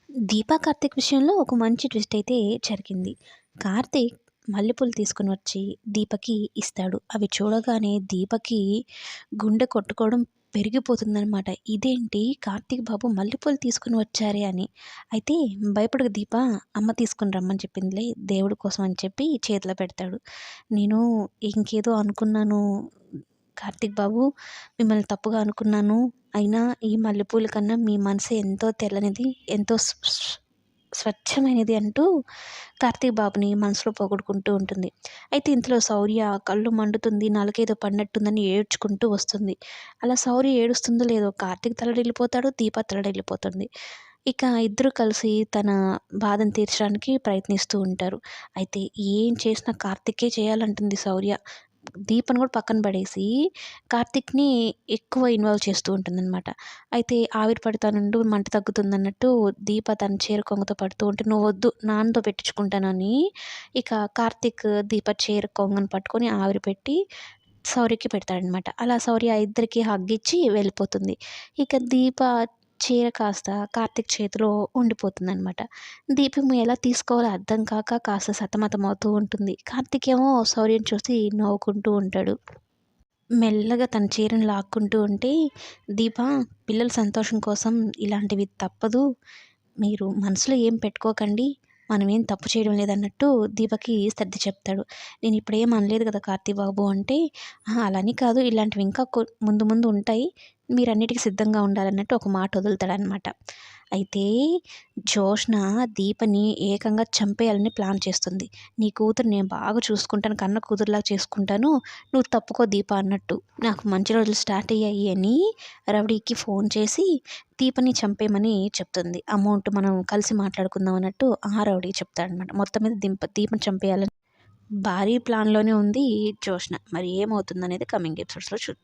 దీపా, కార్తీక్ విషయంలో ఒక మంచి ట్విస్ట్ అయితే జరిగింది. కార్తీక్ మల్లెపూలు తీసుకొని వచ్చి దీపకి ఇస్తాడు. అవి చూడగానే దీపకి గుండె కొట్టుకోవడం పెరిగిపోతుందనమాట. ఇదేంటి కార్తీక్ బాబు మల్లెపూలు తీసుకొని వచ్చారే అని. అయితే భయపడకు దీప, అమ్మ తీసుకొని రమ్మని చెప్పిందిలే దేవుడి కోసం అని చెప్పి చేతిలో పెడతాడు. నేను ఇంకేదో అనుకున్నాను కార్తీక్ బాబు, మిమ్మల్ని తప్పుగా అనుకున్నాను. అయినా ఈ మల్లెపూల కన్నా మీ మనసు ఎంతో తెల్లనిది, ఎంతో స్వచ్ఛమైనది అంటూ కార్తీక్ బాబుని మనసులో పొగుడుకుంటూ ఉంటుంది. అయితే ఇంతలో శౌర్య కళ్ళు మండుతుంది, నాలుకేదో పడినట్టుందని ఏడ్చుకుంటూ వస్తుంది. అలా శౌర్య ఏడుస్తుందో లేదో కార్తీక్ తల్లడిల్లిపోతాడు, దీప తల్లడిల్లిపోతుంది. ఇక ఇద్దరు కలిసి తన బాధను తీర్చడానికి ప్రయత్నిస్తూ ఉంటారు. అయితే ఏం చేసినా కార్తీకే చేయాలంటుంది శౌర్య. దీపను కూడా పక్కన పడేసి కార్తీక్‌ని ఎక్కువ ఇన్వాల్వ్ చేస్తూ ఉంటుందనమాట. అయితే ఆవిరి పడతానుండు మంట తగ్గుతుందన్నట్టు దీప తన చీర కొంగుతో పడుతూ ఉంటే, "నువ్వొద్దు నాన్నతో పెట్టించుకుంటానని" ఇక కార్తీక్ దీప చీర కొంగుని పట్టుకొని ఆవిరి పెట్టి శౌర్యకి పెడతాడనమాట. అలా శౌర్య ఇద్దరికీ హగ్ ఇచ్చి వెళ్ళిపోతుంది. ఇక దీప చీర కాస్త కార్తీక్ చేతిలో ఉండిపోతుందనమాట. దీపం ఎలా తీసుకోవాలో అర్థం కాక కాస్త సతమతమవుతూ ఉంటుంది. కార్తీక్ ఏమో శౌర్యని చూసి నవ్వుకుంటూ ఉంటాడు. మెల్లగా తన చీరను లాక్కుంటూ ఉంటే, "దీప, పిల్లల సంతోషం కోసం ఇలాంటివి తప్పదు. మీరు మనసులో ఏం పెట్టుకోకండి. మనమేం తప్పు చేయడం లేదన్నట్టు దీపకి సర్ది చెప్తాడు. "నేనిప్పుడేం అనలేదు కదా కార్తీ బాబు" అంటే, "అహా! అలా అని కాదు. ఇలాంటివి ఇంకా ముందు ముందు ఉంటాయి. మీరన్నిటికి సిద్ధంగా ఉండాలన్నట్టు ఒక మాట వదులుతాడనమాట. అయితే జోష్న దీపని ఏకంగా చంపేయాలని ప్లాన్ చేస్తుంది. "నీ కూతురు నేను బాగా చూసుకుంటాను. కన్న కూతురులాగా చేసుకుంటాను. నువ్వు తప్పుకో దీప" అన్నట్టు. నాకు మంచి రోజులు స్టార్ట్ అయ్యాయి అని రౌడీకి ఫోన్ చేసి దీపని చంపేయమని చెప్తుంది. అమౌంట్ మనం కలిసి మాట్లాడుకుందాం అన్నట్టు ఆ రౌడీ చెప్తాడనమాట. మొత్తం మీద దీపని చంపేయాలని భారీ ప్లాన్‌లోనే ఉంది జోష్న. మరి ఏమవుతుందనేది కమింగ్ ఎపిసోడ్స్‌లో చూద్దాం.